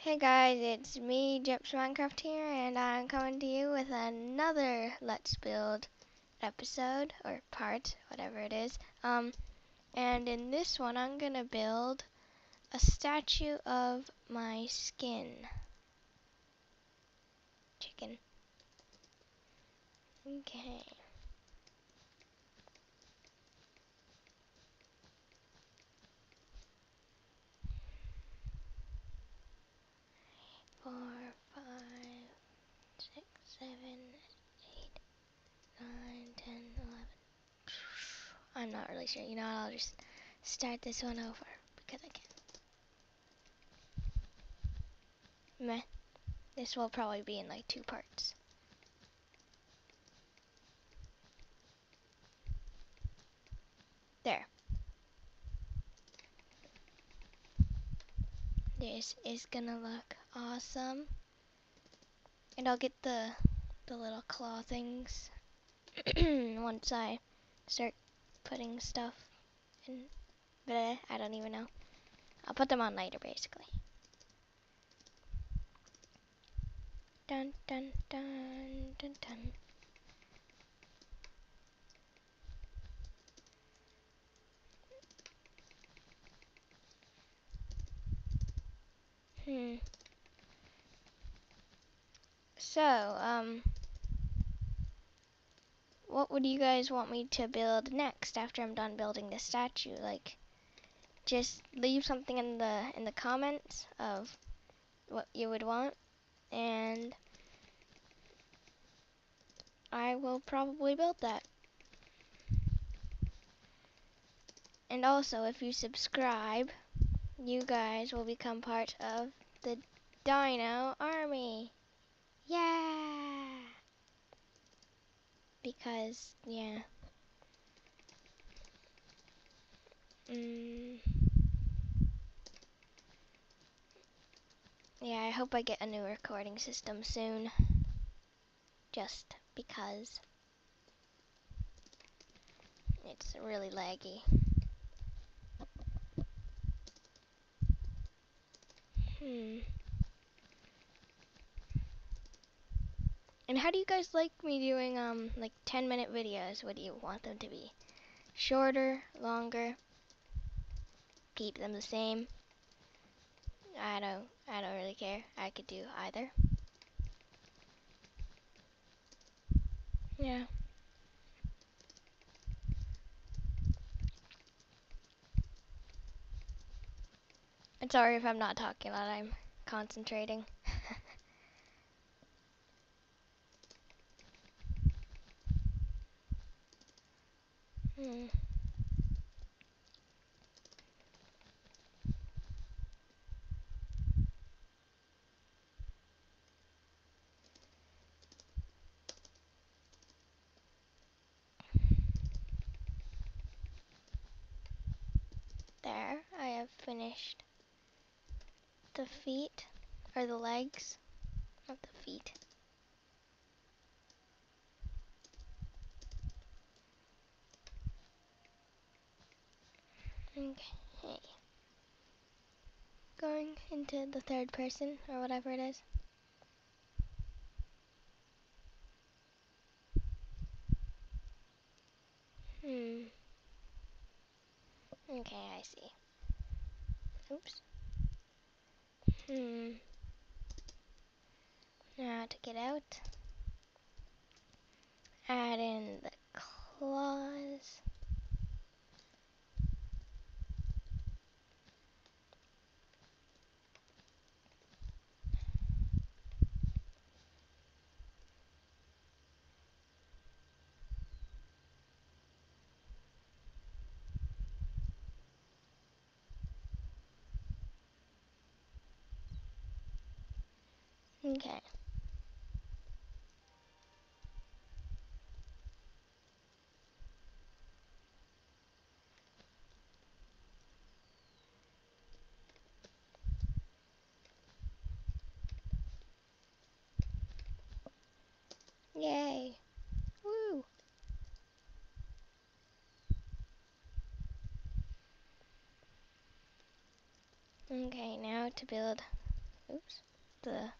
Hey guys, it's me, Jeps Minecraft here, and I'm coming to you with another Let's Build episode, or part, whatever it is. And in this one, I'm gonna build a statue of my skin. Chicken. Okay. Four, five, 6, 7, 8, 9, 10, 11. I'm not really sure. You know what? I'll just start this one over because I can. Meh. This will probably be in like 2 parts. There. This is gonna look awesome. And I'll get the little claw things once I start putting stuff in. But I don't even know. I'll put them on later, basically. Dun dun dun dun dun. So, what would you guys want me to build next after I'm done building the statue? Like, just leave something in the comments of what you would want, and I will probably build that. And also, if you subscribe, you guys will become part of the Dino Army. Yeah! Because, yeah. Yeah, I hope I get a new recording system soon. Just because it's really laggy. And how do you guys like me doing, like 10-minute videos? What do you want them to be? Shorter, longer? Keep them the same? I don't really care. I could do either. Yeah. And sorry if I'm not talking a lot, I'm concentrating. There, I have finished the feet, or the legs, not the feet. Okay. Going into the third person, or whatever it is. Okay, I see. Oops. Now to get out. Add in the claws. Okay. Yay. Woo. Okay, now to build oops, the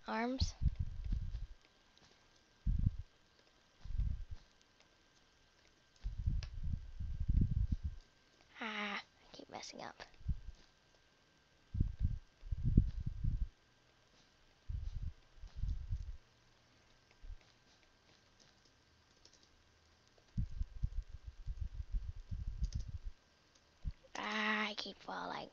arms. Ah, I keep messing up. Ah, I keep falling.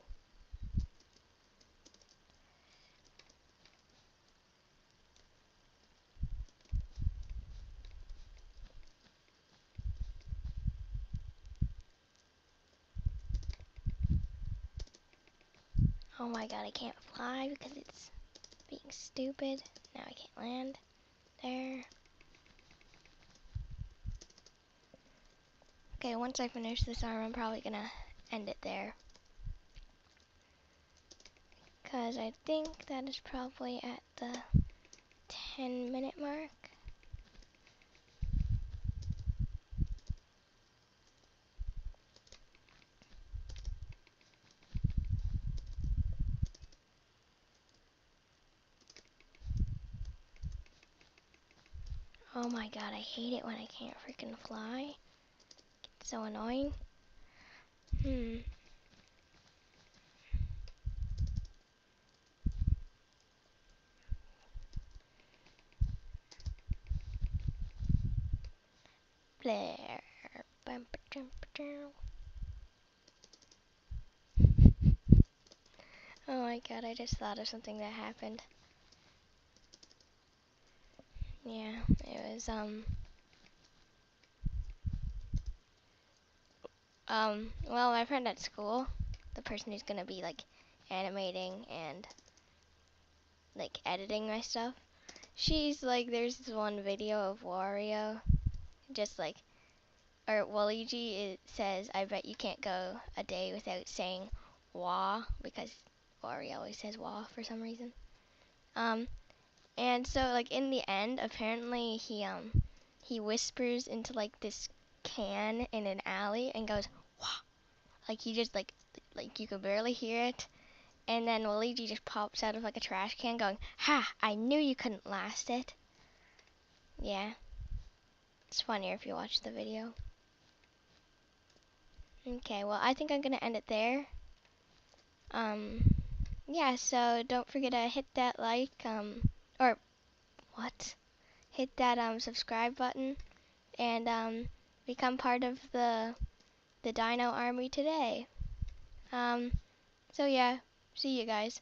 Oh my god, I can't fly because it's being stupid. Now I can't land there. Okay, once I finish this arm, I'm probably gonna end it there. Because I think that is probably at the 10-minute mark. Oh my god, I hate it when I can't freaking fly. It's so annoying. Blair. Oh my god, I just thought of something that happened. Yeah, it was, well, my friend at school, the person who's gonna be, like, animating and, like, editing my stuff, she's, like, there's this one video of Wario, just, like, or Waluigi, it says, I bet you can't go a day without saying wah, because Wario always says wah for some reason. And so, like, in the end, apparently he whispers into, like, this can in an alley and goes, wah. Like, he just, like, you could barely hear it. And then Luigi just pops out of, like, a trash can going, ha, I knew you couldn't last it. Yeah. It's funnier if you watch the video. Okay, well, I think I'm gonna end it there. Yeah, so don't forget to hit that like, or what? Hit that, subscribe button and, become part of the Dino Army today. So yeah, see you guys.